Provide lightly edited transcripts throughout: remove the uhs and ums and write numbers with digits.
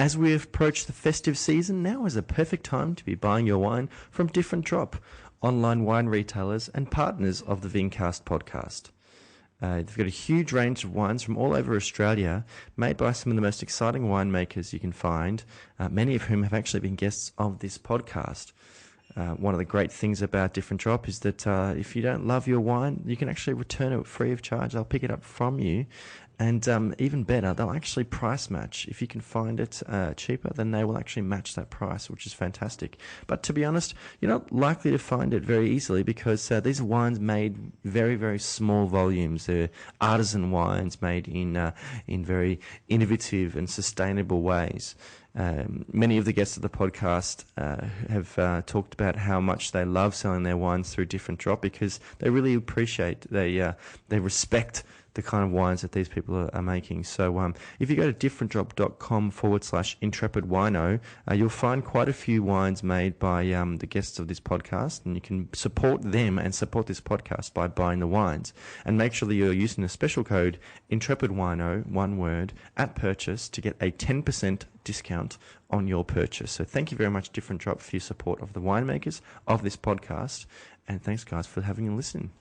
As we approach the festive season, now is a perfect time to be buying your wine from Different Drop, online wine retailers and partners of the Vincast podcast. They've got a huge range of wines from all over Australia, made by some of the most exciting winemakers you can find, many of whom have actually been guests of this podcast. One of the great things about Different Drop is that if you don't love your wine, you can actually return it free of charge. They'll pick it up from you. And even better, they'll actually price match. If you can find it cheaper, then they will actually match that price, which is fantastic. But to be honest, you're not likely to find it very easily because these are wines made very, very small volumes. They're artisan wines made in very innovative and sustainable ways. Many of the guests of the podcast have talked about how much they love selling their wines through Different Drop because they really appreciate, they respect the kind of wines that these people are making. So if you go to differentdrop.com/intrepidwino, you'll find quite a few wines made by the guests of this podcast, and you can support them and support this podcast by buying the wines. And make sure that you're using the special code intrepidwino, one word, at purchase to get a 10% discount on your purchase. So thank you very much, Different Drop, for your support of the winemakers of this podcast. And thanks, guys, for having a listen.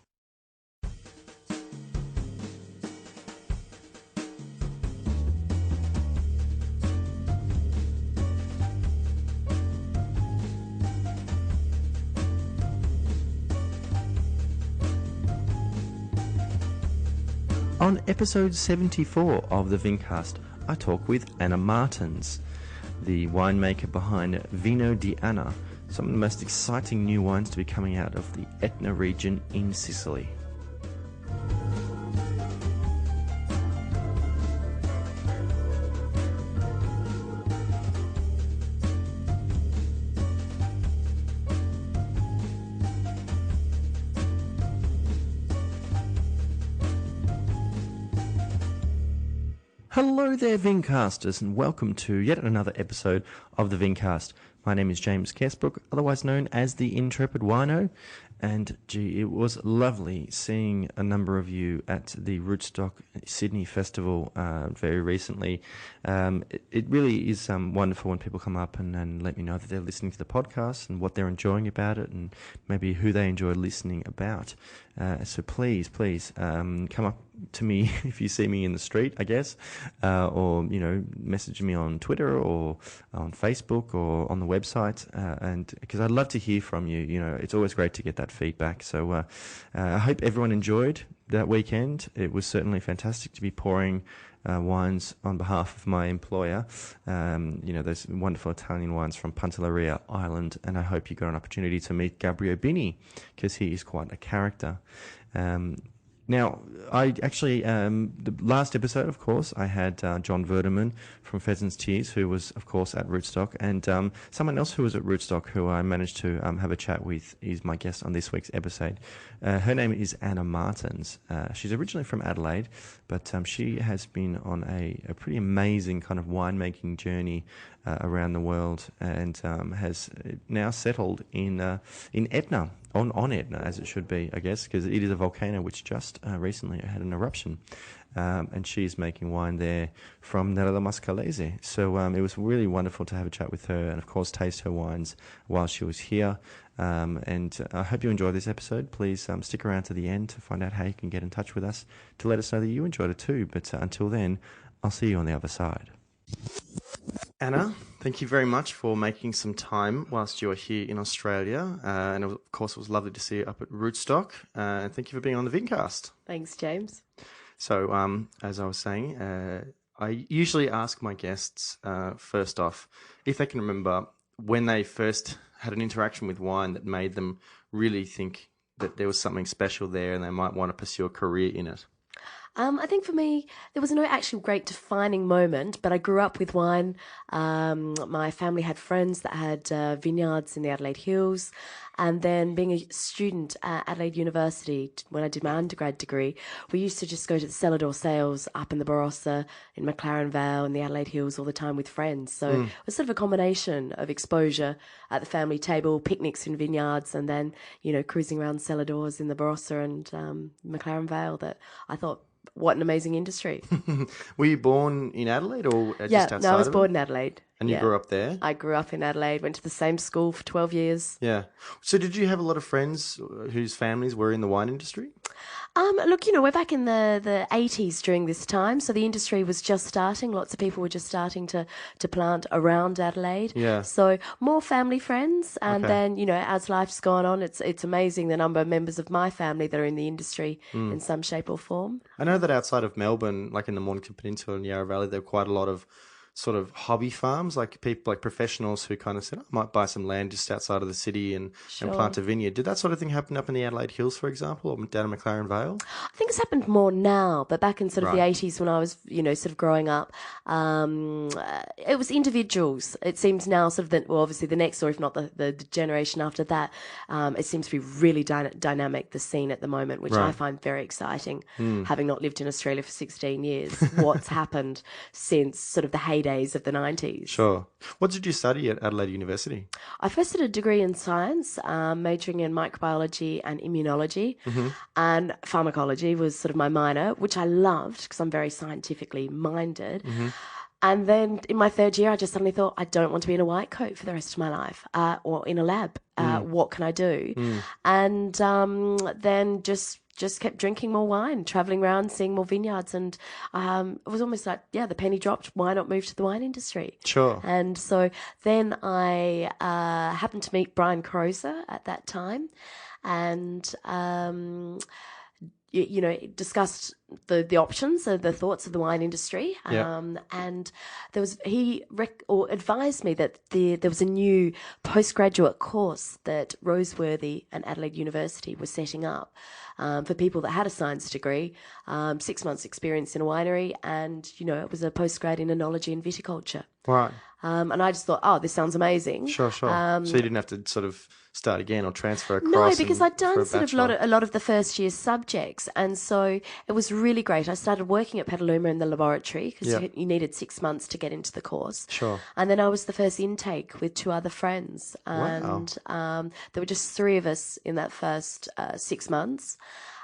On episode 74 of the Vincast, I talk with Anna Martens, the winemaker behind Vino di Anna, some of the most exciting new wines to be coming out of the Etna region in Sicily. Hello there, Vincasters, and welcome to yet another episode of the Vincast. My name is James Kersbrook, otherwise known as the Intrepid Wino, and gee, it was lovely seeing a number of you at the Rootstock Sydney Festival very recently. It really is wonderful when people come up and let me know that they're listening to the podcast and what they're enjoying about it and maybe who they enjoy listening about. So please come up to me if you see me in the street, I guess, or message me on Twitter or on Facebook or on the website, and because I'd love to hear from you. It's always great to get that feedback. So I hope everyone enjoyed that weekend. It was certainly fantastic to be pouring wines on behalf of my employer. Those wonderful Italian wines from Pantelleria, Ireland, and I hope you got an opportunity to meet Gabriele Bini because he is quite a character. Now, I actually, the last episode, of course, I had John Verdeman from Pheasant's Tears, who was, of course, at Rootstock, and someone else who was at Rootstock who I managed to have a chat with is my guest on this week's episode. Her name is Anna Martens. She's originally from Adelaide, but she has been on a pretty amazing kind of winemaking journey around the world and has now settled in Etna. On Etna, as it should be, I guess, because it is a volcano which just recently had an eruption. And she's making wine there from Nerello Mascalese. So it was really wonderful to have a chat with her and, of course, taste her wines while she was here. And I hope you enjoyed this episode. Please stick around to the end to find out how you can get in touch with us to let us know that you enjoyed it too. But until then, I'll see you on the other side. Anna, thank you very much for making some time whilst you are here in Australia. And of course, it was lovely to see you up at Rootstock. And thank you for being on the Vincast. Thanks, James. So, as I was saying, I usually ask my guests, first off, if they can remember when they first had an interaction with wine that made them really think that there was something special there and they might want to pursue a career in it. I think for me, there was no actual great defining moment, but I grew up with wine. My family had friends that had vineyards in the Adelaide Hills. And then being a student at Adelaide University, when I did my undergrad degree, we used to just go to the cellar door sales up in the Barossa, in McLaren Vale, in the Adelaide Hills all the time with friends. So it was sort of a combination of exposure at the family table, picnics in vineyards, and then, cruising around cellar doors in the Barossa and McLaren Vale that I thought, what an amazing industry. Were you born in Adelaide or just outside? No, I was born in Adelaide. And you grew up there? I grew up in Adelaide, went to the same school for 12 years. Yeah. So did you have a lot of friends whose families were in the wine industry? Look, we're back in the 80s during this time, so the industry was just starting. Lots of people were just starting to plant around Adelaide. Yeah. So more family friends, and Okay. then, as life's gone on, it's amazing the number of members of my family that are in the industry in some shape or form. I know that outside of Melbourne, like in the Mornington Peninsula and Yarra Valley, there are quite a lot of sort of hobby farms, like people, like professionals who kind of said, I might buy some land just outside of the city and plant a vineyard. Did that sort of thing happen up in the Adelaide Hills, for example, or down in McLaren Vale? I think it's happened more now, but back in sort of the Right. 80s when I was, sort of growing up, it was individuals. It seems now sort of, obviously the next, or if not the generation after that, it seems to be really dynamic, the scene at the moment, which I find very exciting, having not lived in Australia for 16 years. What's happened since sort of the heydays of the 90s. Sure. What did you study at Adelaide University? I first did a degree in science, majoring in microbiology and immunology, and pharmacology was sort of my minor, which I loved because I'm very scientifically minded. And then in my third year, I just suddenly thought, I don't want to be in a white coat for the rest of my life, or in a lab. What can I do? And then just kept drinking more wine, traveling around, seeing more vineyards. And it was almost like, the penny dropped. Why not move to the wine industry? Sure. And so then I happened to meet Brian Croser at that time, and discussed the options, the thoughts of the wine industry. And there was advised me that there was a new postgraduate course that Roseworthy and Adelaide University were setting up for people that had a science degree, 6 months experience in a winery, and it was a postgrad in enology and viticulture. Right. And I just thought, this sounds amazing. Sure. So you didn't have to sort of start again or transfer across? No, because I'd done for sort of a lot of the first year subjects, and so it was really great. I started working at Petaluma in the laboratory because you needed 6 months to get into the course. Sure. And then I was the first intake with 2 other friends, and there were just 3 of us in that first 6 months.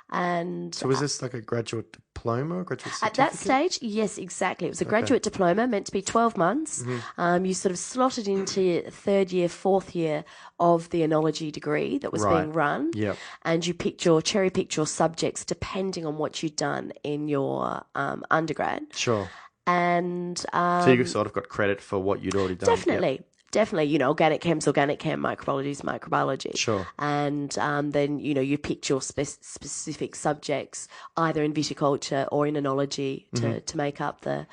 And so was this like a graduate diploma or graduate certificate? At that stage, yes, exactly. It was a graduate diploma, meant to be 12 months. You sort of slotted into 3rd year, 4th year of the enology degree that was being run. Yep. And you cherry-picked your subjects depending on what you'd done in your undergrad. Sure. And so you sort of got credit for what you'd already done. Definitely. Definitely, organic chem's organic chem, microbiology's microbiology. Sure. And then, you picked your specific subjects, either in viticulture or in enology, to make up the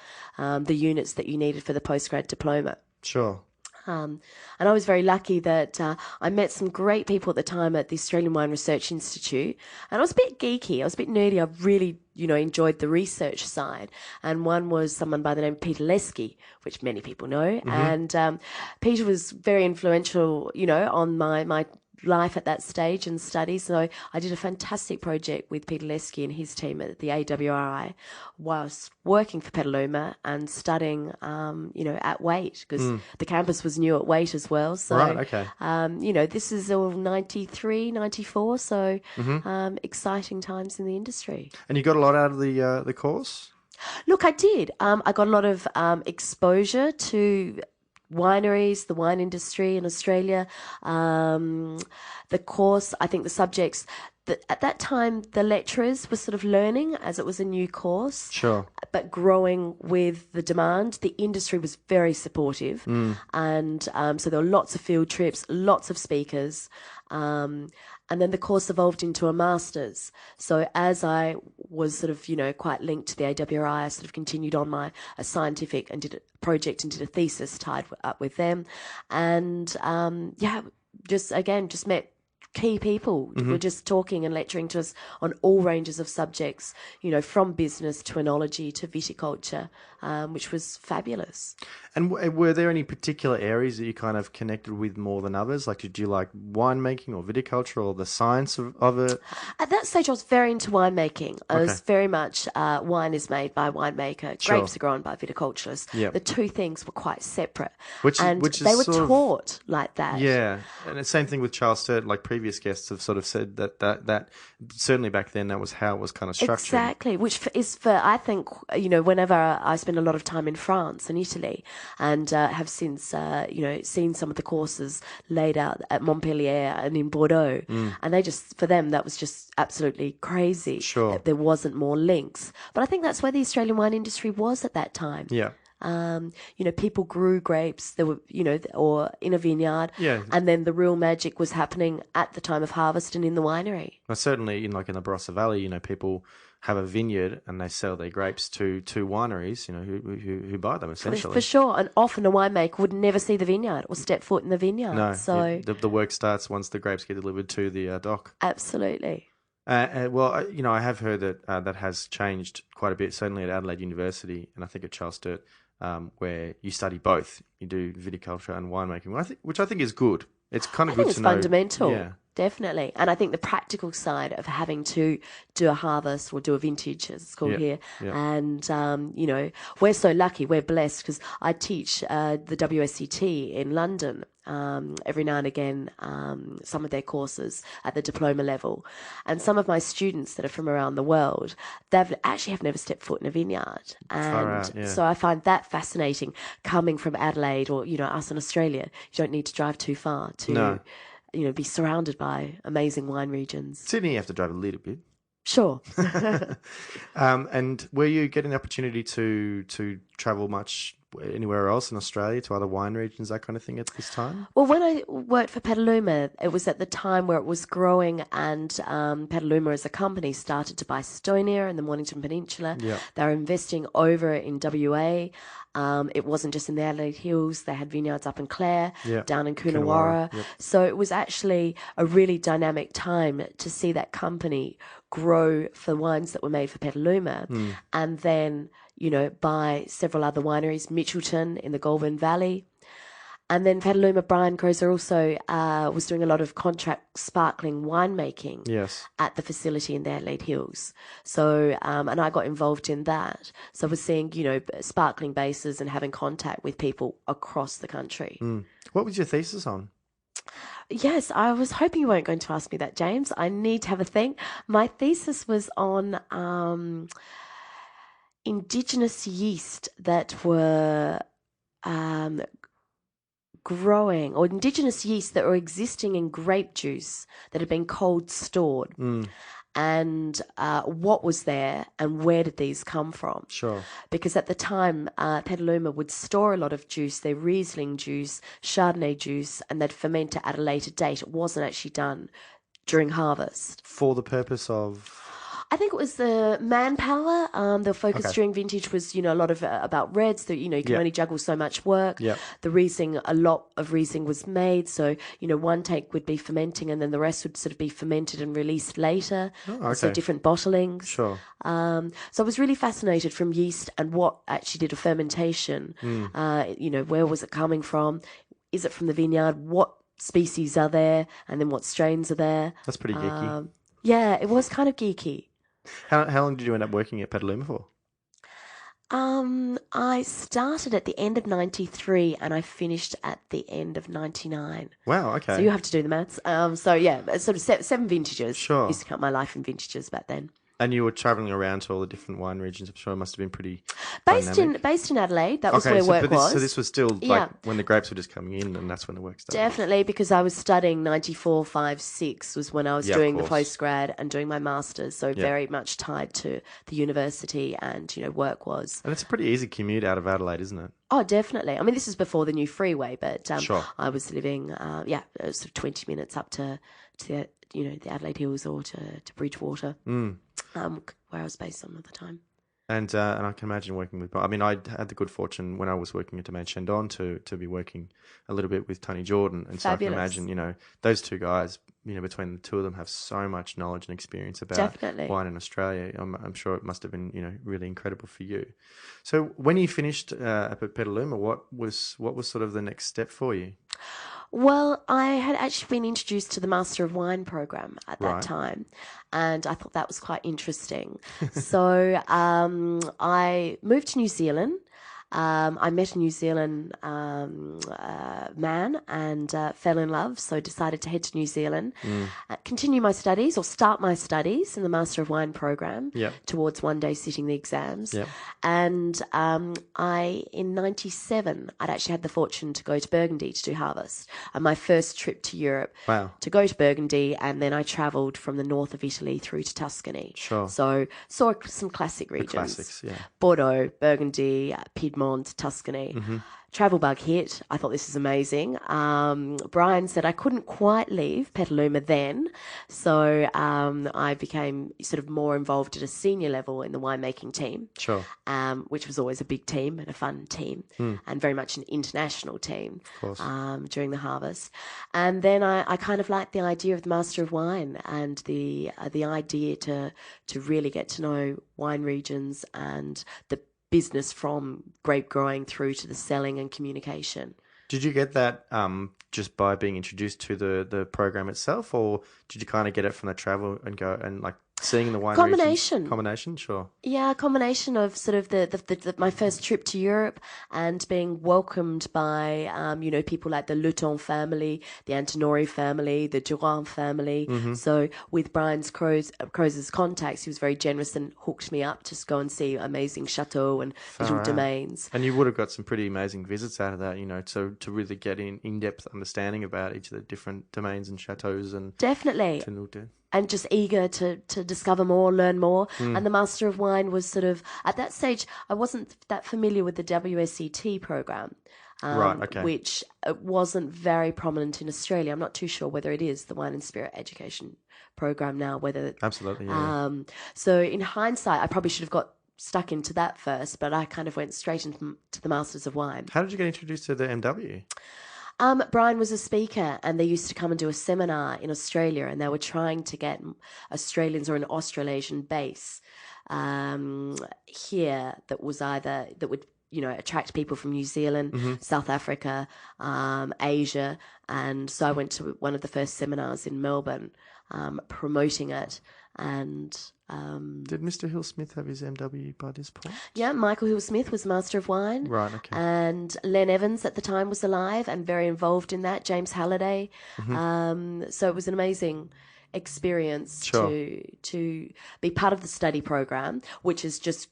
units that you needed for the postgrad diploma. Sure. And I was very lucky that I met some great people at the time at the Australian Wine Research Institute. And I was a bit geeky. I was a bit nerdy. I really, enjoyed the research side. And one was someone by the name of Peter Lesky, which many people know. And Peter was very influential, on my life at that stage and studies. So I did a fantastic project with Peter Lesky and his team at the AWRI whilst working for Petaluma and studying, at Waite, because the campus was new at Waite as well. So, right, okay. This is all 93, 94, so exciting times in the industry. And you got a lot out of the course? Look, I did. I got a lot of exposure to wineries, the wine industry in Australia, the course, I think the subjects. At that time, the lecturers were sort of learning as it was a new course. Sure. But growing with the demand, the industry was very supportive. And so there were lots of field trips, lots of speakers. And then the course evolved into a master's. So as I was sort of, quite linked to the AWRI, I sort of continued on a scientific and did a project and did a thesis tied up with them. And, just met key people who were just talking and lecturing to us on all ranges of subjects, from business to enology to viticulture, which was fabulous. And were there any particular areas that you kind of connected with more than others? Like, did you like winemaking or viticulture or the science of it? At that stage, I was very into winemaking. I was very much wine is made by a winemaker, grapes are grown by viticulturists. Yep. The two things were quite separate. Which they were sort of taught like that. Yeah, and the same thing with Charles Sturt, like previous previous guests have sort of said that certainly back then that was how it was kind of structured. Exactly, which is for, I think, whenever I spend a lot of time in France and Italy and have since, seen some of the courses laid out at Montpellier and in Bordeaux, and they just, for them, that was just absolutely crazy. Sure. That there wasn't more links. But I think that's where the Australian wine industry was at that time. Yeah. People grew grapes, there were, or in a vineyard, Yeah. and then the real magic was happening at the time of harvest and in the winery. Well, certainly in the Barossa Valley, people have a vineyard and they sell their grapes to wineries, who buy them essentially. For sure, and often a winemaker would never see the vineyard or step foot in the vineyard. No, so the work starts once the grapes get delivered to the dock. Absolutely. I have heard that that has changed quite a bit, certainly at Adelaide University and I think at Charles Sturt, where you study both. You do viticulture and winemaking, which I think is good. It's kind of good to know. I think it's fundamental. Yeah. Definitely. And I think the practical side of having to do a harvest or do a vintage, as it's called here. Yeah. And, we're so lucky, we're blessed because I teach the WSET in London every now and again, some of their courses at the diploma level. And some of my students that are from around the world, they've actually have never stepped foot in a vineyard. And so I find that fascinating coming from Adelaide or, us in Australia. You don't need to drive too far to... No. Be surrounded by amazing wine regions. Sydney, you have to drive a little bit. Sure. And were you getting the opportunity to travel much anywhere else in Australia to other wine regions, that kind of thing at this time? Well, when I worked for Petaluma, it was at the time where it was growing and Petaluma as a company started to buy Stonia in the Mornington Peninsula. Yeah. They were investing over in WA. It wasn't just in the Adelaide Hills. They had vineyards up in Clare, down in Coonawarra. Yep. So it was actually a really dynamic time to see that company grow for wines that were made for Petaluma and then, buy several other wineries, Mitchelton in the Goulburn Valley. And then Petaluma, Brian Croser also was doing a lot of contract sparkling winemaking at the facility in the Adelaide Hills. So, and I got involved in that. So I was seeing, sparkling bases and having contact with people across the country. What was your thesis on? Yes, I was hoping you weren't going to ask me that, James. I need to have a think. My thesis was on indigenous yeast that were... growing, or indigenous yeast that were existing in grape juice that had been cold stored, and what was there and where did these come from? Sure. Because at the time, Petaluma would store a lot of juice, their Riesling juice, Chardonnay juice, and they'd ferment it at a later date. It wasn't actually done during harvest. For the purpose of... I think it was the manpower. The focus during vintage was, a lot of about reds. That you can only juggle so much work. Yep. The Riesling, a lot of Riesling was made. So one take would be fermenting, and then the rest would sort of be fermented and released later. Oh, okay. So different bottlings. Sure. So I was really fascinated from yeast and what actually did a fermentation. Where was it coming from? Is it from the vineyard? What species are there? And then what strains are there? That's pretty geeky. Yeah, it was kind of geeky. How long did you end up working at Petaluma for? I started at the end of 93 and I finished at the end of 99. Wow, okay. So you have to do the maths. Sort of seven vintages. Sure. I used to count my life in vintages back then. And you were travelling around to all the different wine regions. I'm sure it must have been pretty based dynamic. in Adelaide. That was where work was. So this was still like when the grapes were just coming in, and that's when the work started. Definitely, because I was studying 94, 5, 6 was when I was doing the postgrad and doing my masters. So very much tied to the university and work was. And it's a pretty easy commute out of Adelaide, isn't it? Oh, definitely. I mean, this is before the new freeway, but sure. I was living, it was sort of 20 minutes up to the the Adelaide Hills or to Bridgewater, where I was based on at the time. And I can imagine working with... I mean, I had the good fortune when I was working at Domaine Chandon to be working a little bit with Tony Jordan. And Fabulous. So I can imagine, those two guys, between the two of them have so much knowledge and experience about wine in Australia. I'm sure it must have been, really incredible for you. So when you finished up at Petaluma, what was sort of the next step for you? Well, I had actually been introduced to the Master of Wine program at that time, and I thought that was quite interesting. So I moved to New Zealand I met a New Zealand man and fell in love, so decided to head to New Zealand, continue my studies or start my studies in the Master of Wine program towards one day sitting the exams. Yep. And in 97, I'd actually had the fortune to go to Burgundy to do harvest. And my first trip to Europe to go to Burgundy, and then I travelled from the north of Italy through to Tuscany. Sure. So saw some classic regions. The classics, yeah. Bordeaux, Burgundy, Piedmont, Tuscany. Travel bug hit. I thought this is amazing. Brian said I couldn't quite leave Petaluma then, so I became sort of more involved at a senior level in the winemaking team. Sure. Which was always a big team and a fun team, and very much an international team. Of course. During the harvest, and then I kind of liked the idea of the Master of Wine and the idea to really get to know wine regions and the business from grape growing through to the selling and communication. Did you get that just by being introduced to the program itself, or did you kind of get it from the travel and go and like seeing the wine regions? Combination, sure. Yeah, a combination of sort of the my first trip to Europe and being welcomed by people like the Luton family, the Antinori family, the Durand family. So with Brian's Croser's contacts, he was very generous and hooked me up to go and see amazing chateau and little domains. And you would have got some pretty amazing visits out of that, to really get in-depth understanding about each of the different domains and chateaus and definitely. And just eager to discover more, learn more. And the Master of Wine was sort of, at that stage, I wasn't that familiar with the WSET program, which wasn't very prominent in Australia. I'm not too sure whether it is the Wine and Spirit Education program now, whether... Absolutely, yeah. So in hindsight, I probably should have got stuck into that first, but I kind of went straight into the Masters of Wine. How did you get introduced to the MW? Brian was a speaker, and they used to come and do a seminar in Australia, and they were trying to get Australians or an Australasian base here that would attract people from New Zealand, South Africa, Asia. And so I went to one of the first seminars in Melbourne promoting it. And did Mr. Hill Smith have his MW by this point? Yeah, Michael Hill Smith was Master of Wine. Right, okay. And Len Evans at the time was alive and very involved in that, James Halliday. So it was an amazing experience to be part of the study program, which is just...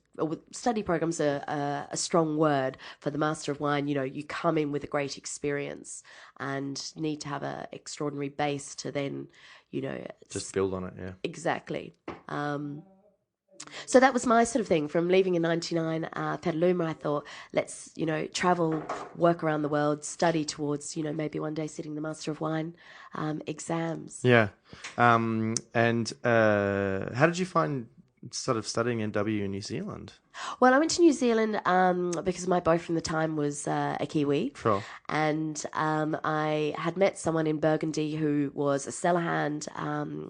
Study programs are a strong word for the Master of Wine. You come in with a great experience and need to have an extraordinary base to then, just build on it, yeah. Exactly. So that was my sort of thing. From leaving in 99, Petaluma, I thought, let's, travel, work around the world, study towards, maybe one day sitting the Master of Wine exams. Yeah. And how did you find sort of studying MW in New Zealand? Well, I went to New Zealand because my boyfriend at the time was a Kiwi. Sure. And I had met someone in Burgundy who was a cellar hand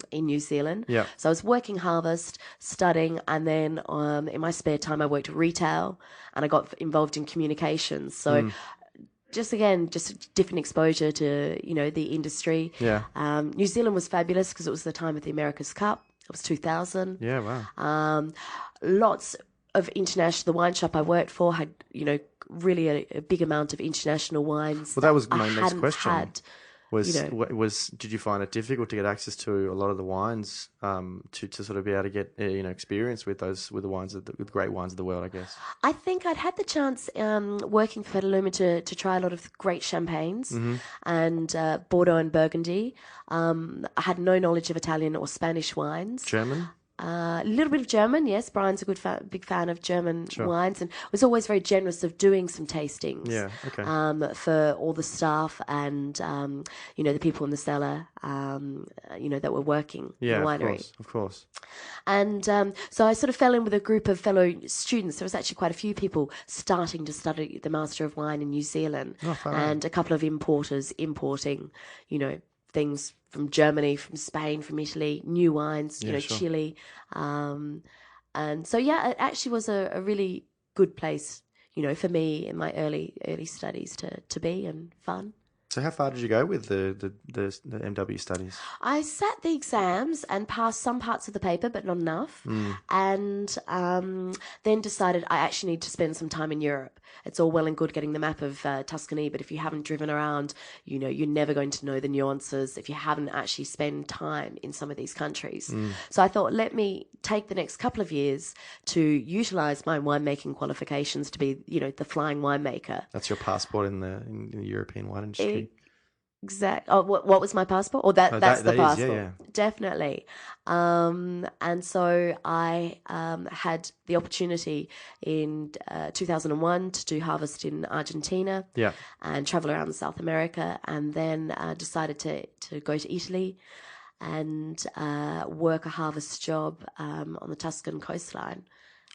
in New Zealand. Yeah. So I was working harvest, studying, and then in my spare time I worked retail and I got involved in communications. So just a different exposure to, the industry. Yeah. New Zealand was fabulous because it was the time of the America's Cup. It was 2000. Yeah, wow. Lots of international... The wine shop I worked for had, really a big amount of international wines. Well, that was my next question. Was did you find it difficult to get access to a lot of the wines to sort of be able to get experience with the wines with great wines of the world, I guess? I think I'd had the chance working for Petaluma to try a lot of great champagnes and Bordeaux and Burgundy. I had no knowledge of Italian or Spanish wines. German? A little bit of German, yes. Brian's a big fan of German wines, and was always very generous of doing some tastings. Yeah, okay. For all the staff and the people in the cellar, that were working in the winery. Of course. And so I sort of fell in with a group of fellow students. There was actually quite a few people starting to study the Master of Wine in New Zealand, and a couple of importers importing, things from Germany, from Spain, from Italy, new wines, Chile. And so, it actually was a really good place, for me in my early studies to be, and fun. So how far did you go with the MW studies? I sat the exams and passed some parts of the paper, but not enough. And then decided I actually need to spend some time in Europe. It's all well and good getting the map of Tuscany, but if you haven't driven around, you're never going to know the nuances if you haven't actually spent time in some of these countries. So I thought, let me take the next couple of years to utilize my winemaking qualifications to be, the flying winemaker. That's your passport in the European wine industry. Exact. Oh, what was my passport? Or that's the passport. Yeah. Definitely. And so I had the opportunity in 2001 to do harvest in Argentina. Yeah. And travel around South America, and then decided to go to Italy and work a harvest job on the Tuscan coastline.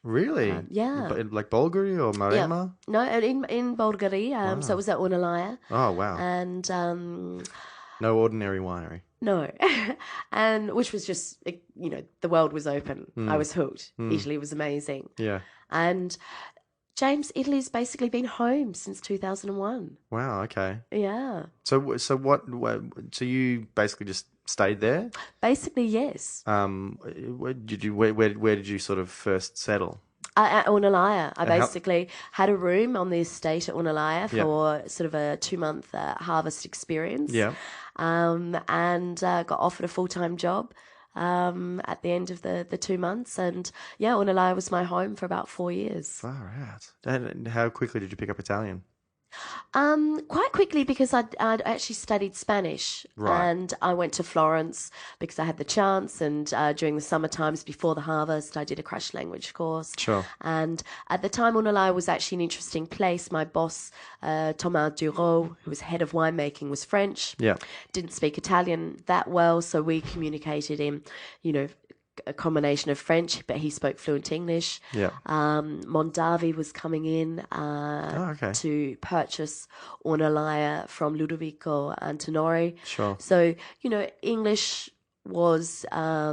Really? Yeah. Like Bulgari or Maremma? Yeah. No, in Bulgari. So it was at Ornellaia. Oh, wow. And no ordinary winery. no, and which was just, the world was open. I was hooked. Italy was amazing. Yeah. And James, Italy's basically been home since 2001. Wow. Okay. Yeah. So what? So you basically just stayed there? Basically, yes. Where did you sort of first settle? At Ornellaia. I And how- basically had a room on the estate at Ornellaia for sort of a 2-month harvest experience. Yeah. And got offered a full-time job at the end of the 2 months. And yeah, Ornellaia was my home for about 4 years. Far out. And how quickly did you pick up Italian? Quite quickly, because I'd actually studied Spanish. Right. And I went to Florence because I had the chance, and during the summer times before the harvest I did a crash language course. Sure. And at the time, Ornellaia was actually an interesting place. My boss, Thomas Dureau, who was head of winemaking, was French. Yeah. Didn't speak Italian that well, so we communicated in, a combination of French, but he spoke fluent English. Yeah. Mondavi was coming in okay. to purchase Ornellaia from Ludovico Antinori. Sure. So, English was, a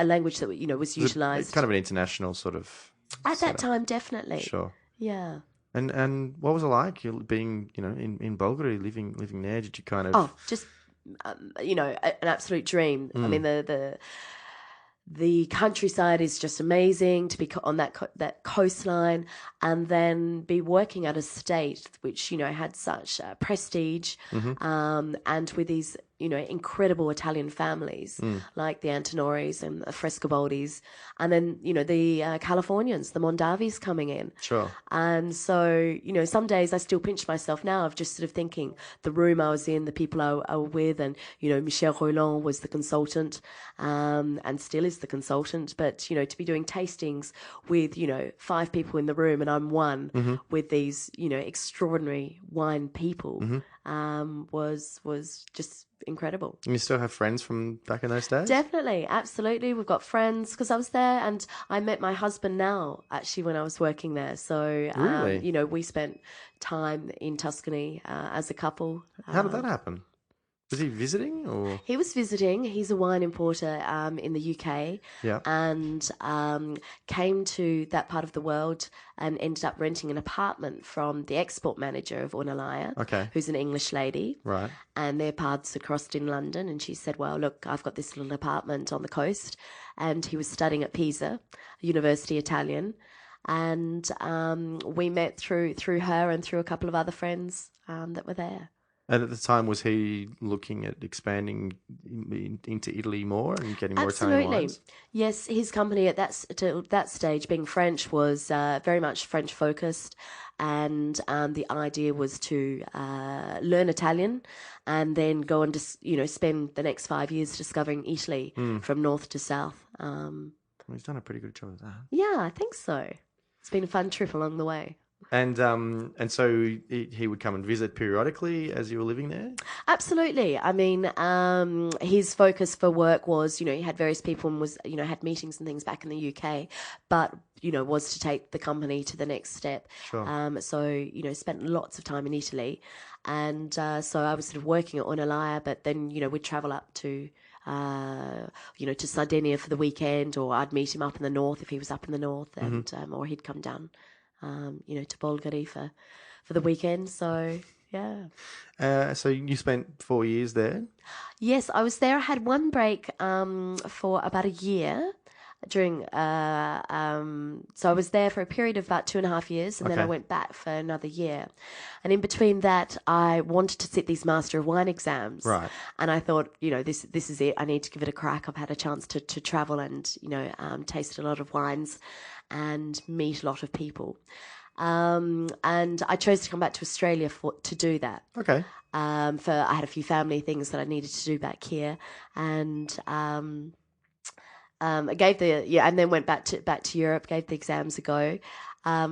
language that, was utilised. Kind of an international sort of At setup. that time, definitely. Sure. Yeah. And what was it like? You being, in Bulgaria, living there? Did you kind of... Oh, just, an absolute dream. I mean, the countryside is just amazing to be on that coastline, and then be working at a state which, had such prestige, and with these, incredible Italian families like the Antinoris and the Frescobaldis, and then, the Californians, the Mondavis coming in. Sure. And so, some days I still pinch myself now of just sort of thinking the room I was in, the people I were with, and, Michel Roland was the consultant, and still is the consultant, but, to be doing tastings with, 5 people in the room, and I'm one with these, extraordinary wine people, was just incredible. And you still have friends from back in those days? Definitely, absolutely. We've got friends because I was there, and I met my husband now actually when I was working there. So, Really? We spent time in Tuscany as a couple. How did that happen? Was he visiting or? He was visiting. He's a wine importer in the UK, Yeah. and came to that part of the world and ended up renting an apartment from the export manager of Ornellaia, Okay. who's an English lady. Right. And their paths had crossed in London, and she said, well, look, I've got this little apartment on the coast. And he was studying at Pisa, University Italian. And we met through her and through a couple of other friends that were there. And at the time, was he looking at expanding into Italy more and getting more Italian wines? Yes, his company at that stage, being French, was very much French focused, and the idea was to learn Italian and then go and spend the next 5 years discovering Italy from north to south. Well, he's done a pretty good job of that. Yeah, I think so. It's been a fun trip along the way. And so he would come and visit periodically as you were living there? Absolutely. I mean, his focus for work was, he had various people and was, had meetings and things back in the UK, but, was to take the company to the next step. Sure. So, spent lots of time in Italy. And so I was sort of working at Ornellaia, but then, we'd travel up to to Sardinia for the weekend, or I'd meet him up in the north if he was up in the north, and or he'd come down, to Bulgari for the weekend. So Yeah. So you spent 4 years there? Yes, I was there. I had one break for about a year during so I was there for a period of about 2.5 years, and then I Okay. went back for another year. And in between that, I wanted to sit these Master of Wine exams. Right. And I thought, this is it. I need to give it a crack. I've had a chance to travel and, taste a lot of wines and meet a lot of people. And I chose to come back to Australia to do that. Okay. I had a few family things that I needed to do back here, and I gave and then went back to Europe, gave the exams a go.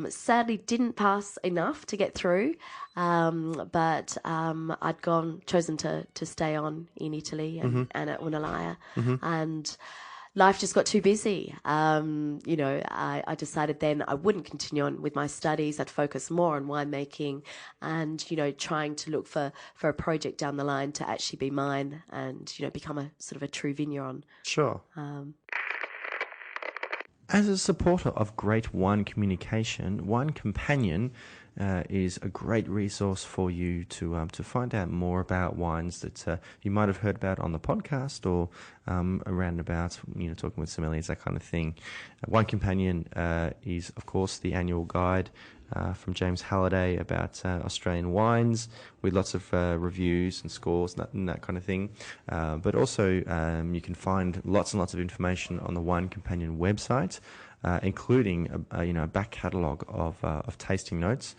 Sadly, didn't pass enough to get through, but I'd chosen to stay on in Italy and at Ornellaia, and life just got too busy. I decided then I wouldn't continue on with my studies. I'd focus more on winemaking and, trying to look for a project down the line to actually be mine and, become a sort of a true vigneron. Sure. As a supporter of great wine communication, Wine Companion is a great resource for you to find out more about wines that you might have heard about on the podcast or around about, talking with sommeliers, that kind of thing. Wine Companion is, of course, the annual guide from James Halliday about Australian wines with lots of reviews and scores and that kind of thing. But also you can find lots and lots of information on the Wine Companion website, including a back catalogue of tasting notes.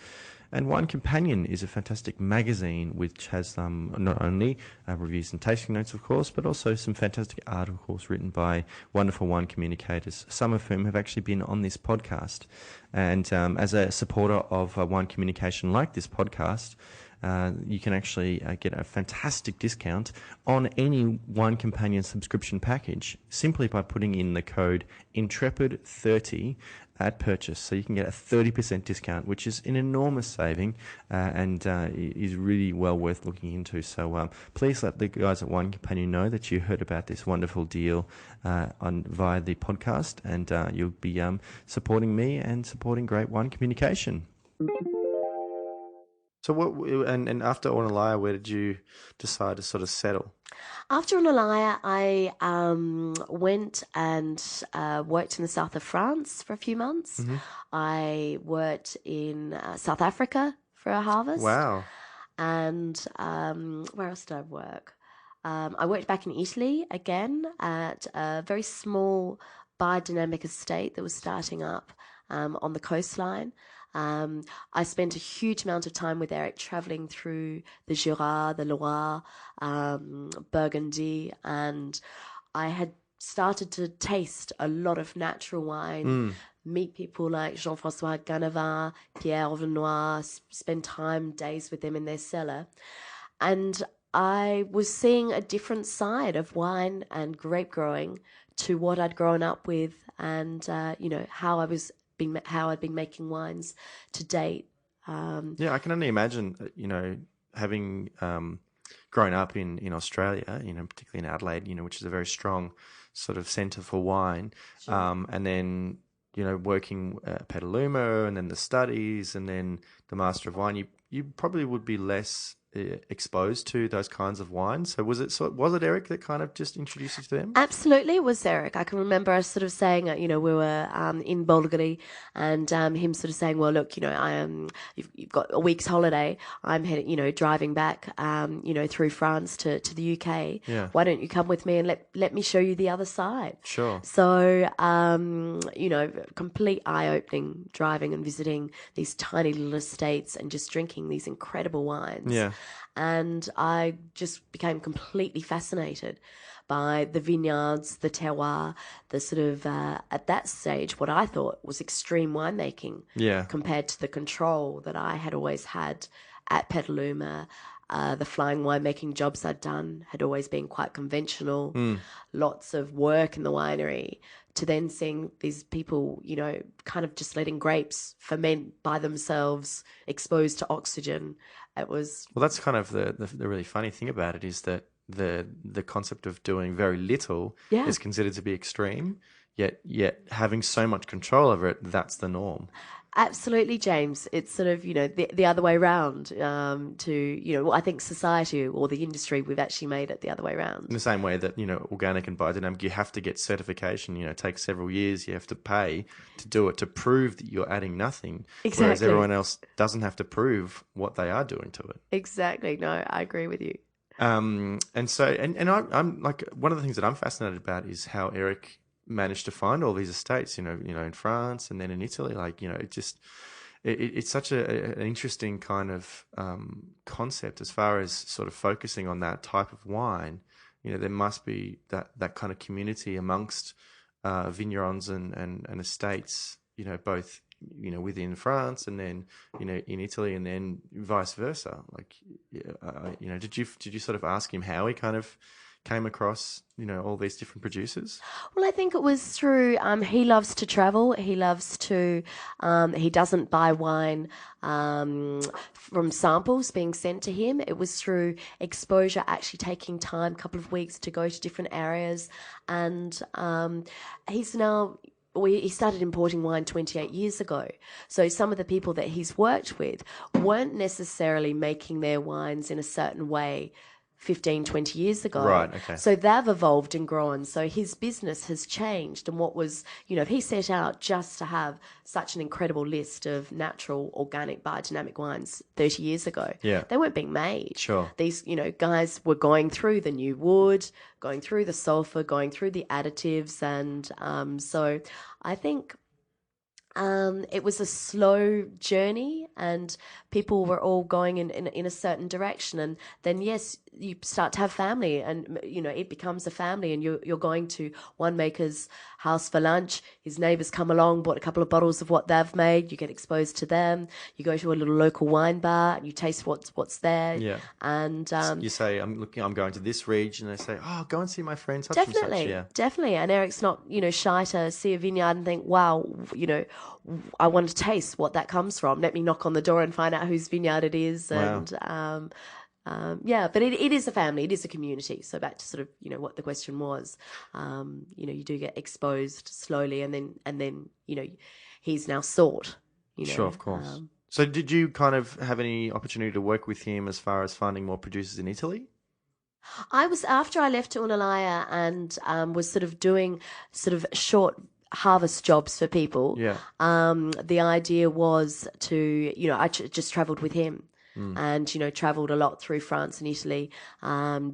And Wine Companion is a fantastic magazine which has not only reviews and tasting notes, of course, but also some fantastic articles written by wonderful wine communicators, some of whom have actually been on this podcast. And as a supporter of wine communication like this podcast, you can actually get a fantastic discount on any Wine Companion subscription package simply by putting in the code Intrepid30 at purchase. So you can get a 30% discount, which is an enormous saving and is really well worth looking into. So please let the guys at Wine Companion know that you heard about this wonderful deal via the podcast, and you'll be supporting me and supporting great wine communication. So and after Ornellaia, where did you decide to sort of settle? After Ornellaia, I went and worked in the south of France for a few months. I worked in South Africa for a harvest. Wow. And where else did I work? I worked back in Italy again at a very small biodynamic estate that was starting up on the coastline. I spent a huge amount of time with Eric traveling through the Jura, the Loire, Burgundy, and I had started to taste a lot of natural wine, meet people like Jean-François Ganavin, Pierre Venois, spend days with them in their cellar. And I was seeing a different side of wine and grape growing to what I'd grown up with, and how I'd been making wines to date. Yeah, I can only imagine, having grown up in Australia, particularly in Adelaide, which is a very strong sort of centre for wine, Sure. and then working at Petaluma, and then the studies, and then the Master of Wine, you probably would be less exposed to those kinds of wines. So was it Eric that kind of just introduced you to them? Absolutely, it was Eric. I can remember us sort of saying, we were in Bulgari, and him sort of saying, well, look, you've got a week's holiday. I'm heading, driving back, through France to the UK. Yeah. Why don't you come with me and let me show you the other side? Sure. So, complete eye-opening driving and visiting these tiny little estates and just drinking these incredible wines. Yeah. And I just became completely fascinated by the vineyards, the terroir, the sort of, at that stage, what I thought was extreme winemaking compared to the control that I had always had at Petaluma. The flying winemaking jobs I'd done had always been quite conventional, lots of work in the winery, to then seeing these people, kind of just letting grapes ferment by themselves, exposed to oxygen. It was... Well, that's kind of the really funny thing about it, is that the concept of doing very little is considered to be extreme, yet having so much control over it, that's the norm. Absolutely, James. It's sort of, the other way round, I think society or the industry, we've actually made it the other way In round. the same way that, organic and biodynamic, you have to get certification, it takes several years, you have to pay to do it to prove that you're adding nothing, whereas Exactly. everyone else doesn't have to prove what they are doing to it. Exactly. No, I agree with you. I'm like, one of the things that I'm fascinated about is how Eric managed to find all these estates, in France and then in Italy. Like, it's such an interesting kind of concept as far as sort of focusing on that type of wine. There must be that kind of community amongst vignerons and estates, both, within France and then, in Italy and then vice versa. Like, did you sort of ask him how he kind of came across, all these different producers? Well, I think it was through, he loves to travel. He loves to, he doesn't buy wine from samples being sent to him. It was through exposure, actually taking time, a couple of weeks to go to different areas. And he's now, he started importing wine 28 years ago. So some of the people that he's worked with weren't necessarily making their wines in a certain way 15, 20 years ago. Right, okay. So they've evolved and grown. So his business has changed. And what was, if he set out just to have such an incredible list of natural, organic, biodynamic wines 30 years ago, Yeah. they weren't being made. Sure. These, guys were going through the new wood, going through the sulfur, going through the additives. And so I think it was a slow journey and people were all going in a certain direction. And then, yes, you start to have family and, it becomes a family and you're going to winemaker's house for lunch. His neighbours come along, bought a couple of bottles of what they've made. You get exposed to them. You go to a little local wine bar and you taste what's there. Yeah. And You say, I'm going to this region. They say, oh, go and see my friend such and definitely, such. Yeah. definitely. And Eric's not, shy to see a vineyard and think, wow, I want to taste what that comes from. Let me knock on the door and find out whose vineyard it is. Wow. And but it is a family, it is a community. So back to sort of, what the question was, you do get exposed slowly and then, he's now sought, Sure, of course. So did you kind of have any opportunity to work with him as far as finding more producers in Italy? I was, after I left Ornellaia and was sort of doing sort of short harvest jobs for people. Yeah. The idea was to, I just travelled with him. And, travelled a lot through France and Italy,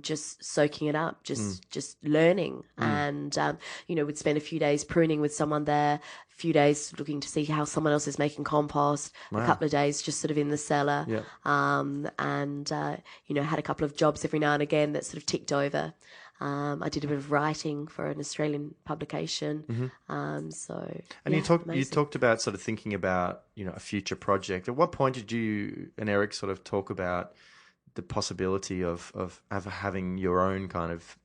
just soaking it up, just learning. And, would spend a few days pruning with someone there, a few days looking to see how someone else is making compost, a couple of days just sort of in the cellar. Yeah. And had a couple of jobs every now and again that sort of ticked over. I did a bit of writing for an Australian publication. And yeah, you talked about sort of thinking about, a future project. At what point did you and Eric sort of talk about the possibility of having your own kind of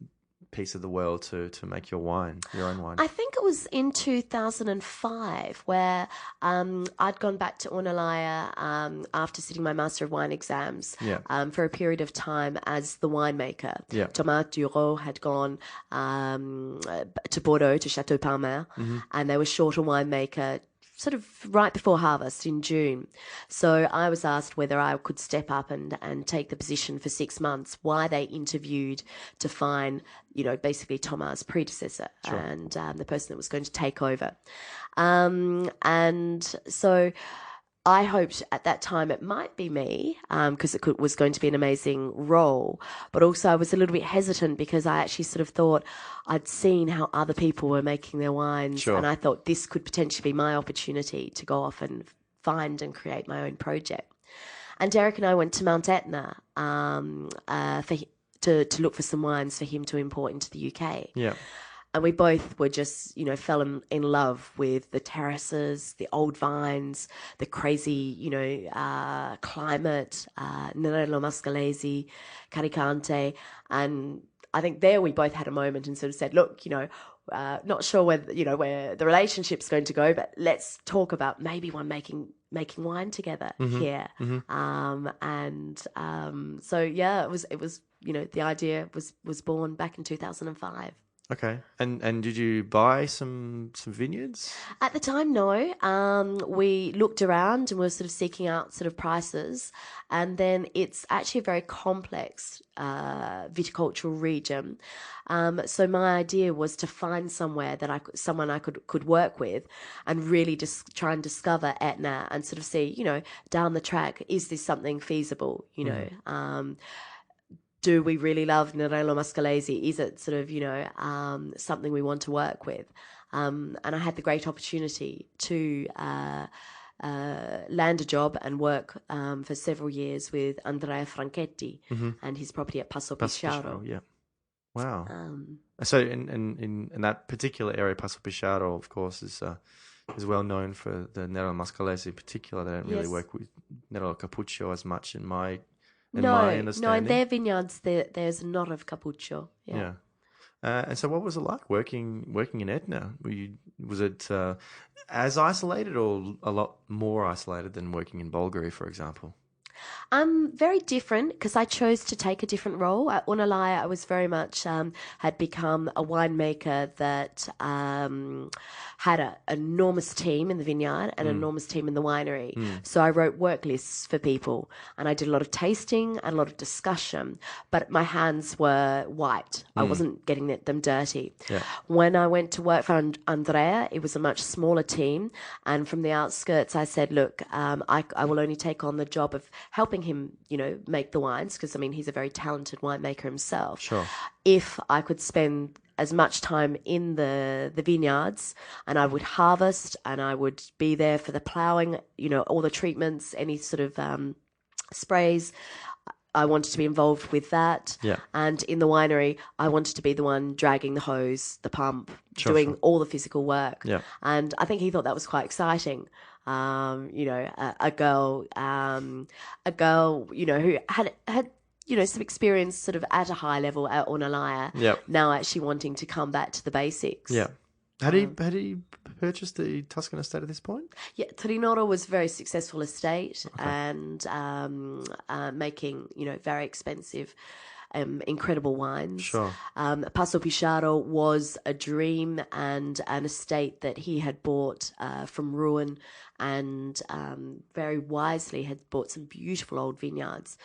piece of the world to make your own wine? I think it was in 2005 where I'd gone back to Ornellaia after sitting my Master of Wine exams for a period of time as the winemaker. Yeah. Thomas Dureau had gone to Bordeaux, to Chateau Palmer, and they were short a winemaker sort of right before harvest in June. So I was asked whether I could step up and take the position for 6 months while they interviewed to find, basically Thomas' predecessor and the person that was going to take over. And so I hoped at that time it might be me because was going to be an amazing role. But also I was a little bit hesitant because I actually sort of thought I'd seen how other people were making their wines. Sure. And I thought this could potentially be my opportunity to go off and find and create my own project. And Derek and I went to Mount Etna to look for some wines for him to import into the UK. Yeah. And we both were just, fell in love with the terraces, the old vines, the crazy, climate, Nerello Mascalese, Caricante. And I think there we both had a moment and sort of said, look, not sure whether, where the relationship's going to go, but let's talk about maybe making wine together here. So yeah, it was, the idea was born back in 2005. Okay. And did you buy some vineyards? At the time, no. We looked around and were sort of seeking out sort of prices, and then it's actually a very complex viticultural region. So my idea was to find somewhere that someone I could work with, and really just try and discover Etna and sort of see, down the track, is this something feasible? Do we really love Nerello Mascalese? Is it sort of, something we want to work with? And I had the great opportunity to land a job and work for several years with Andrea Franchetti and his property at Passo Pisciaro. Yeah. Wow. So in that particular area, Passo Pisciaro, of course, is well known for the Nerello Mascalese in particular. They don't really work with Nerello Cappuccio as much in my understanding. No, in their vineyards there's not of Cappuccio. Yeah. And so, what was it like working in Etna? Was it as isolated, or a lot more isolated than working in Bulgaria, for example? Very different, because I chose to take a different role. At Ornellaia, I was very much had become a winemaker that had an enormous team in the vineyard and an enormous team in the winery. So I wrote work lists for people, and I did a lot of tasting and a lot of discussion, but my hands were white. I wasn't getting them dirty. Yeah. When I went to work for Andrea, it was a much smaller team, and from the outskirts I said, look, I will only take on the job of helping him, make the wines, because, he's a very talented winemaker himself. Sure. If I could spend as much time in the vineyards, and I would harvest, and I would be there for the ploughing, all the treatments, any sort of sprays, I wanted to be involved with that. Yeah. And in the winery, I wanted to be the one dragging the hose, the pump, doing all the physical work. Yeah. And I think he thought that was quite exciting. A girl, who had some experience sort of at a high level at Ornellaia. Yep. Now actually wanting to come back to the basics. Yeah. Had he purchased the Tuscan estate at this point? Yeah, Trinoro was a very successful estate and making, very expensive, incredible wines. Sure. Passo Pisciaro was a dream and an estate that he had bought from ruin, and very wisely had bought some beautiful old vineyards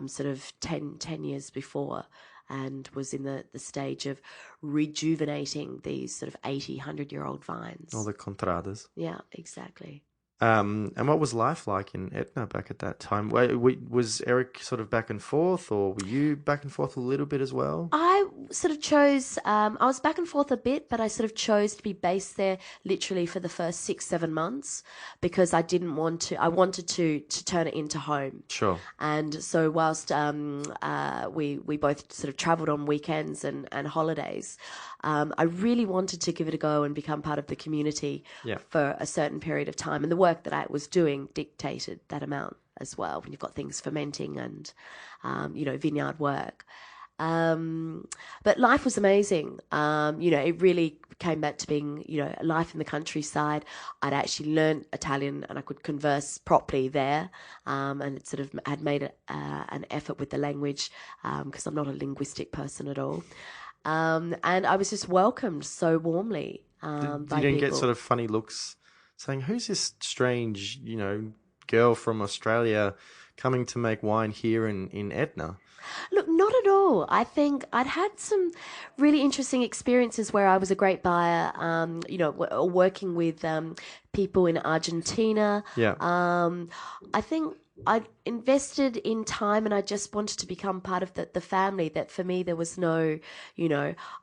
sort of 10 years before, and was in the stage of rejuvenating these sort of 80, 100-year-old vines. All the contradas. Yeah, exactly. And what was life like in Etna back at that time? Was Eric sort of back and forth, or were you back and forth a little bit as well? I sort of chose, I was back and forth a bit, but I sort of chose to be based there literally for the first 6-7 months, because I wanted to turn it into home. Sure. And so whilst we both sort of travelled on weekends and holidays, I really wanted to give it a go and become part of the community for a certain period of time. And the work that I was doing dictated that amount as well, when you've got things fermenting and, vineyard work. But life was amazing. It really came back to being, life in the countryside. I'd actually learned Italian and I could converse properly there. And it sort of had made an effort with the language, because I'm not a linguistic person at all. And I was just welcomed so warmly by people. You didn't get sort of funny looks saying, who's this strange, girl from Australia coming to make wine here in Etna? Look, not at all. I think I'd had some really interesting experiences where I was a great buyer, working with people in Argentina. Yeah. I think I invested in time, and I just wanted to become part of the family. That for me, there was no,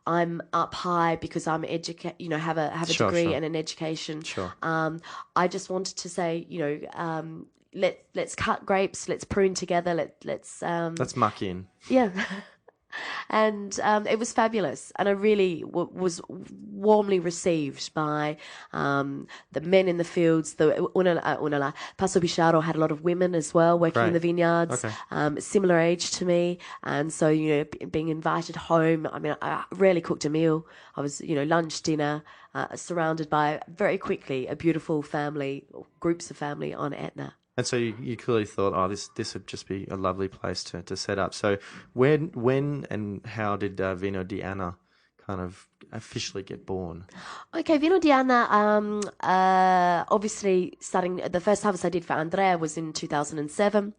I'm up high because I'm have a degree and an education. Sure. I just wanted to say, let's cut grapes, let's prune together, let's muck in. Yeah. And it was fabulous, and I really was warmly received by the men in the fields. The Ornellaia, Passo Pisciaro had a lot of women as well working in the vineyards, similar age to me, and so being invited home. I mean, I rarely cooked a meal. I was lunch, dinner, surrounded by very quickly a beautiful family, groups of family on Etna. And so you clearly thought, this would just be a lovely place to set up. So when and how did Vino di Anna kind of officially get born? Okay, Vino di Anna, obviously starting, the first harvest I did for Andrea was in 2007,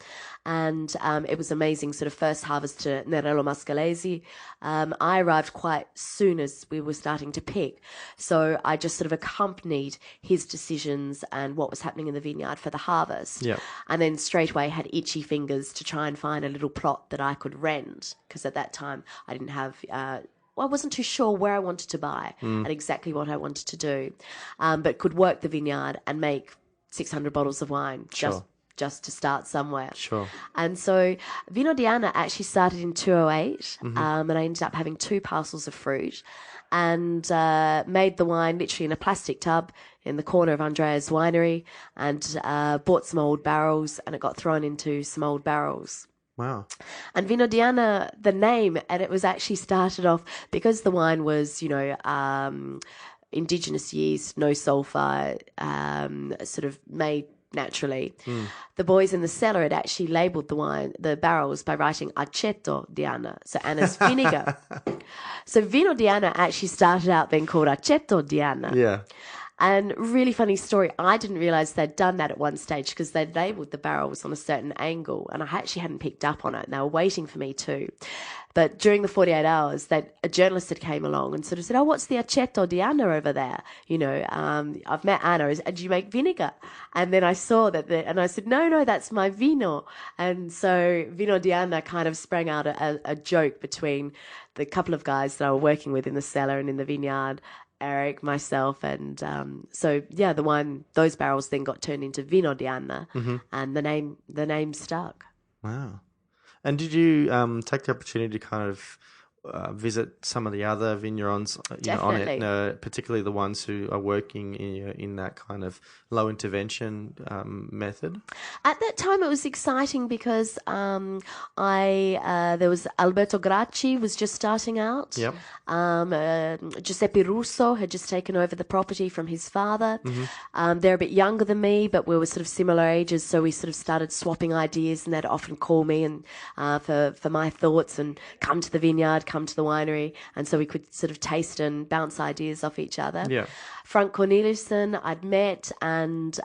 and it was amazing, sort of first harvest to Nerello Mascalese. I arrived quite soon as we were starting to pick, so I just sort of accompanied his decisions and what was happening in the vineyard for the harvest. Yeah. And then straight away had itchy fingers to try and find a little plot that I could rent, because at that time I didn't have... I wasn't too sure where I wanted to buy and exactly what I wanted to do, but could work the vineyard and make 600 bottles of wine just to start somewhere. Sure. And so Vino di Anna actually started in 2008, and I ended up having 2 parcels of fruit and made the wine literally in a plastic tub in the corner of Andrea's winery, and bought some old barrels, and it got thrown into some old barrels. Wow. And Vino di Anna, the name, and it was actually started off because the wine was, indigenous yeast, no sulfur, sort of made naturally. The boys in the cellar had actually labelled the barrels by writing Aceto di Anna, so Anna's vinegar. So Vino di Anna actually started out being called Aceto di Anna. Yeah. And really funny story, I didn't realise they'd done that at one stage because they'd labelled the barrels on a certain angle, and I actually hadn't picked up on it, and they were waiting for me too. But during the 48 hours, a journalist had came along and sort of said, "Oh, what's the Aceto di Anna over there? I've met Anna. Do you make vinegar?" And then I saw that, and I said, no, that's my vino. And so Vino di Anna kind of sprang out a joke between the couple of guys that I were working with in the cellar and in the vineyard, Eric, myself, and the wine, those barrels then got turned into Vino di Anna, and the name stuck. Wow. And did you take the opportunity to kind of visit some of the other vignerons on Etna, particularly the ones who are working in that kind of low intervention method? At that time, it was exciting because there was Alberto Gracci was just starting out. Yep. Giuseppe Russo had just taken over the property from his father. They're a bit younger than me, but we were sort of similar ages, so we sort of started swapping ideas, and they'd often call me and for my thoughts and come to the vineyard, come to the winery, and so we could sort of taste and bounce ideas off each other. Yeah. Frank Corneliusson I'd met, and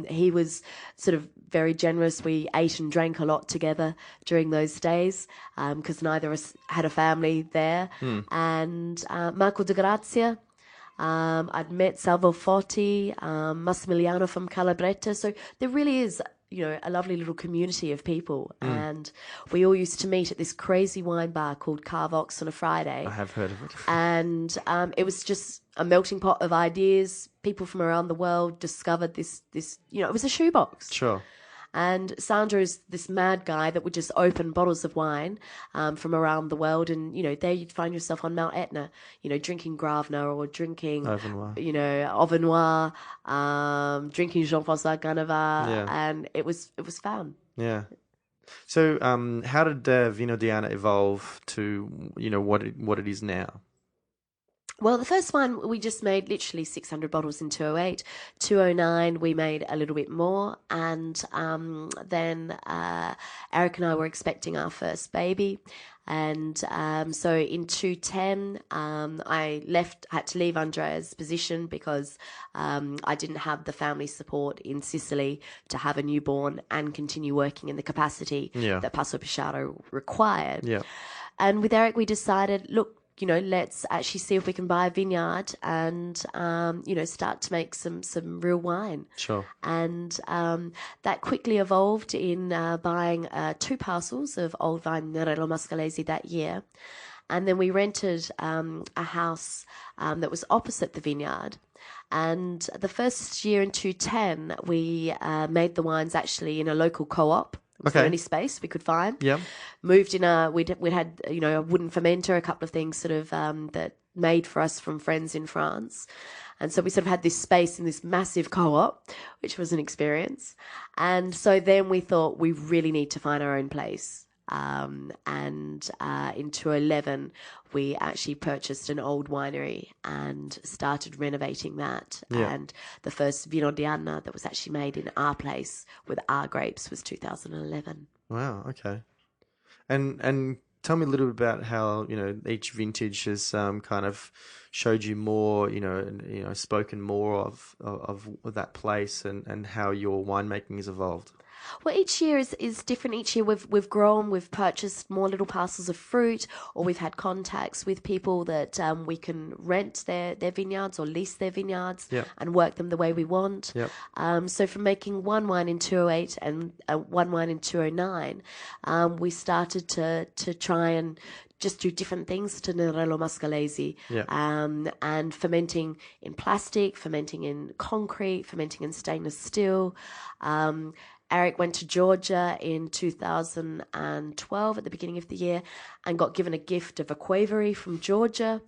he was sort of very generous. We ate and drank a lot together during those days because neither of us had a family there. And Marco de Grazia, I'd met Salvo Forti, Massimiliano from Calabretta. So there really is, a lovely little community of people. And we all used to meet at this crazy wine bar called Carvox on a Friday. I have heard of it. And it was just a melting pot of ideas. People from around the world discovered this, it was a shoebox. Sure. And Sandro is this mad guy that would just open bottles of wine from around the world. And, there you'd find yourself on Mount Etna, drinking Gravna or drinking, Auvernois, drinking Jean-François Caneva. Yeah. And it was fun. Yeah. So how did Vino di Anna evolve to, what it is now? Well, the first one, we just made literally 600 bottles in 208. 209, we made a little bit more. And then Eric and I were expecting our first baby. And so in 210, I had to leave Andrea's position because I didn't have the family support in Sicily to have a newborn and continue working in the capacity that Passo Pesciaro required. Yeah. And with Eric, we decided, look, let's actually see if we can buy a vineyard and, start to make some real wine. Sure. And that quickly evolved in buying 2 parcels of old vine Nerello Mascalese that year. And then we rented a house that was opposite the vineyard. And the first year in 210, we made the wines actually in a local co-op. It was the only space we could find. Yeah. Moved in we'd had, a wooden fermenter, a couple of things sort of that made for us from friends in France. And so we sort of had this space in this massive co-op, which was an experience. And so then we thought we really need to find our own place. In 2011, we actually purchased an old winery and started renovating that. Yeah. And the first Vino di Anna that was actually made in our place with our grapes was 2011. Wow. Okay. And tell me a little bit about how, each vintage has kind of showed you more, spoken more of that place and how your winemaking has evolved. Well, each year is different. Each year we've grown, we've purchased more little parcels of fruit, or we've had contacts with people that we can rent their vineyards or lease their vineyards Yep. and work them the way we want. Yep. So from making one wine in 208 and one wine in 209, we started to try and just do different things to Nerello Mascalese, Yeah. and fermenting in plastic, fermenting in concrete, fermenting in stainless steel. Eric went to Georgia in 2012 at the beginning of the year and got given a gift of a Quavery from Georgia.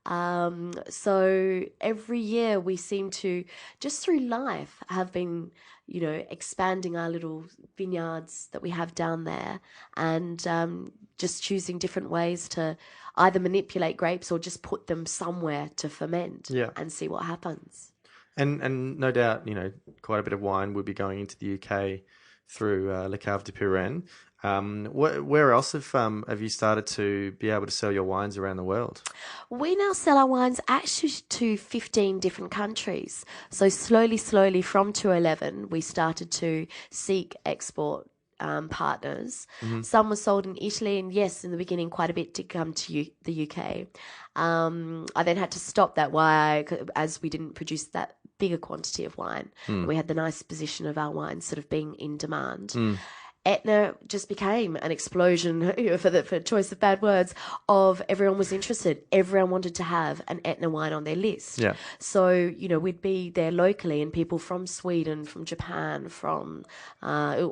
So every year we seem to, just through life, have been, expanding our little vineyards that we have down there and just choosing different ways to either manipulate grapes or just put them somewhere to ferment and see what happens. And no doubt, quite a bit of wine will be going into the UK through Le Cave de Pirenne. Where else have you started to be able to sell your wines around the world? We now sell our wines actually to 15 different countries. So slowly from 2011, we started to seek export partners. Mm-hmm. Some were sold in Italy, and yes, in the beginning, quite a bit did come to the UK. I then had to stop that as we didn't produce that bigger quantity of wine. We had the nice position of our wine sort of being in demand. Etna just became an explosion, for choice of bad words, of everyone was interested. Everyone wanted to have an Etna wine on their list. Yeah. So, we'd be there locally, and people from Sweden, from Japan, from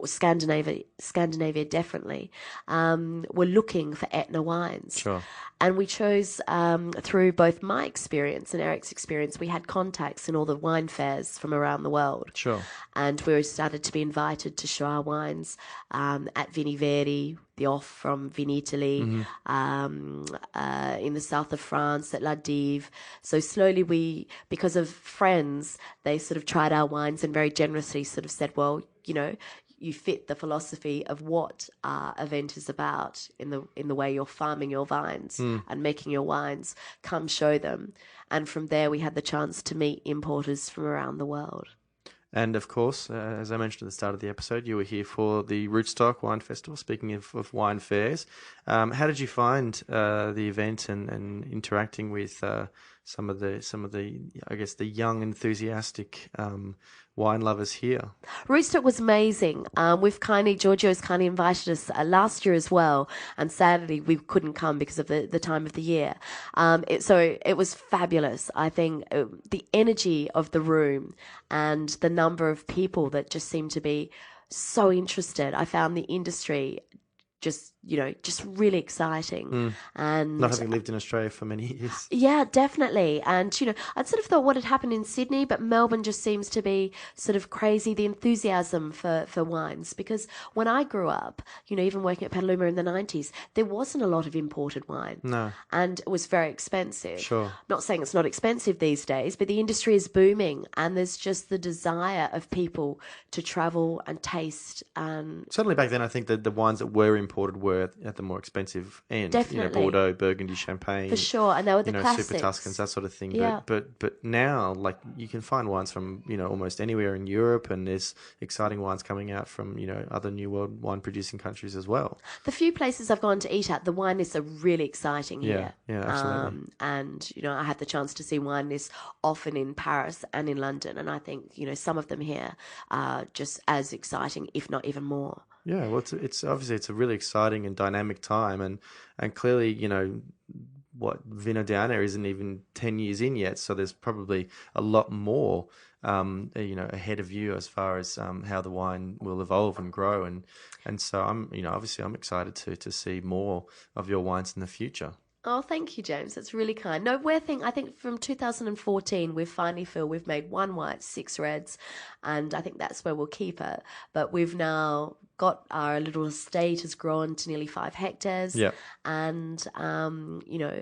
Scandinavia definitely, were looking for Etna wines. Sure. And we chose, through both my experience and Eric's experience, we had contacts in all the wine fairs from around the world. Sure. And we started to be invited to show our wines at Vini Veri, the off from Vinitaly, in the south of France, at La Dive. So slowly because of friends, they sort of tried our wines and very generously sort of said, well, you fit the philosophy of what our event is about in the way you're farming your vines and making your wines. Come show them. And from there, we had the chance to meet importers from around the world. And of course, as I mentioned at the start of the episode, you were here for the Rootstock Wine Festival. Speaking of wine fairs, how did you find the event and interacting with some of the I guess the young enthusiastic wine lovers here? Rootstock was amazing. Giorgio's kindly invited us last year as well, and sadly we couldn't come because of the time of the year. So it was fabulous. I think the energy of the room and the number of people that just seemed to be so interested. I found the industry just really exciting. And not having lived in Australia for many years. Yeah, definitely. And, I'd sort of thought what had happened in Sydney, but Melbourne just seems to be sort of crazy, the enthusiasm for wines. Because when I grew up, even working at Petaluma in the 90s, there wasn't a lot of imported wine. No. And it was very expensive. Sure. Not saying it's not expensive these days, but the industry is booming, and there's just the desire of people to travel and taste. And certainly back then, I think that the wines that were imported were at the more expensive end. Definitely. Bordeaux, Burgundy, Champagne. For sure, and they were the classics. Super-Tuscans, that sort of thing. Yeah. But now, like, you can find wines from, almost anywhere in Europe, and there's exciting wines coming out from, other New World wine-producing countries as well. The few places I've gone to eat at, the wine lists are really exciting here. Yeah, absolutely. And, I had the chance to see wine lists often in Paris and in London, and I think, some of them here are just as exciting, if not even more. Yeah, well, it's obviously it's a really exciting and dynamic time, and clearly, what Vino di Anna isn't even 10 years in yet, so there's probably a lot more, ahead of you as far as how the wine will evolve and grow, and so I'm excited to see more of your wines in the future. Oh, thank you, James. That's really kind. No, I think from 2014, we've made 1 white, 6 reds, and I think that's where we'll keep it. But we've now got our little estate has grown to nearly 5 hectares. Yeah. And,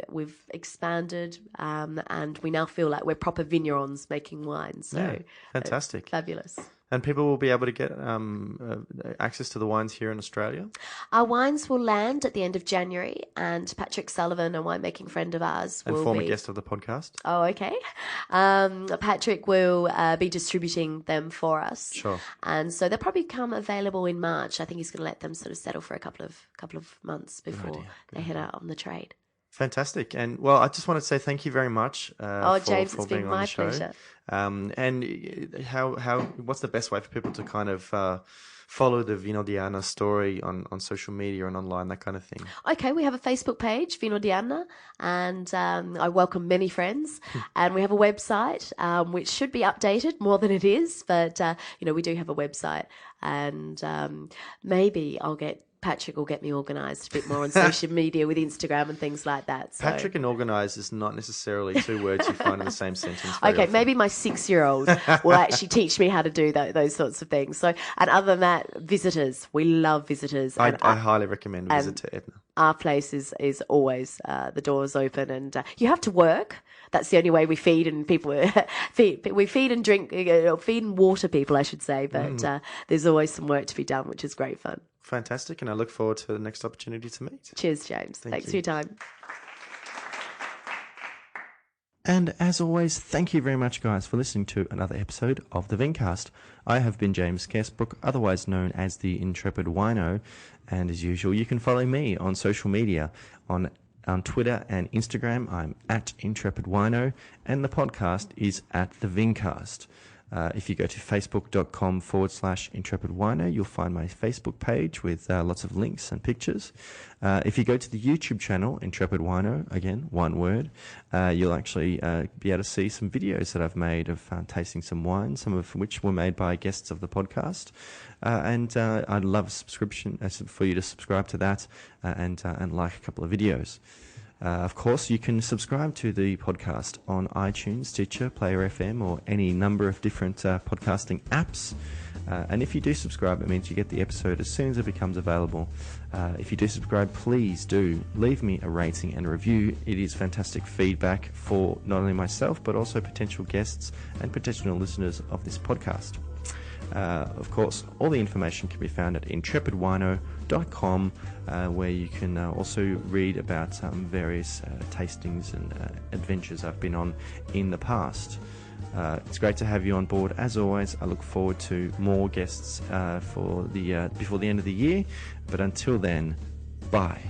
we've expanded, and we now feel like we're proper vignerons making wine. So yeah, fantastic. Fabulous. And people will be able to get access to the wines here in Australia? Our wines will land at the end of January, and Patrick Sullivan, a winemaking friend of ours, And will former be... guest of the podcast. Oh, okay. Patrick will be distributing them for us. Sure. And so they'll probably come available in March. I think he's going to let them sort of settle for a couple of months before they head out on the trade. Fantastic. And, well, I just want to say thank you very much James, for it's been being on my the show. pleasure. And what's the best way for people to kind of follow the Vino di Anna story on social media and online, that kind of thing? Okay, we have a Facebook page, Vino di Anna, and I welcome many friends. And we have a website, which should be updated more than it is, but we do have a website, and maybe Patrick will get me organised a bit more on social media with Instagram and things like that. So. Patrick and organised is not necessarily two words you find in the same sentence. Okay, often. maybe my 6-year-old will actually teach me how to do those sorts of things. So, and other than that, visitors. We love visitors. I highly recommend a visit to Etna. Our place is always the doors open, and you have to work. That's the only way we feed and people we feed and drink, feed and water people, I should say. But there's always some work to be done, which is great fun. Fantastic, and I look forward to the next opportunity to meet. Cheers, James. Thanks for your time. And as always, thank you very much, guys, for listening to another episode of the Vincast. I have been James Kersbrook, otherwise known as the Intrepid Wino, and as usual, you can follow me on social media on Twitter and Instagram. I'm at Intrepid Wino, and the podcast is at the Vincast. If you go to facebook.com/Intrepid Wino, you'll find my Facebook page with lots of links and pictures. If you go to the YouTube channel, Intrepid Wino, again, one word, you'll actually be able to see some videos that I've made of tasting some wine, some of which were made by guests of the podcast. And I'd love a subscription for you to subscribe to that and like a couple of videos. Of course, you can subscribe to the podcast on iTunes, Stitcher, Player FM, or any number of different podcasting apps. And if you do subscribe, it means you get the episode as soon as it becomes available. If you do subscribe, please do leave me a rating and review. It is fantastic feedback for not only myself, but also potential guests and potential listeners of this podcast. Of course, all the information can be found at intrepidwino.com, where you can also read about various tastings and adventures I've been on in the past. It's great to have you on board. As always, I look forward to more guests before the end of the year. But until then, bye.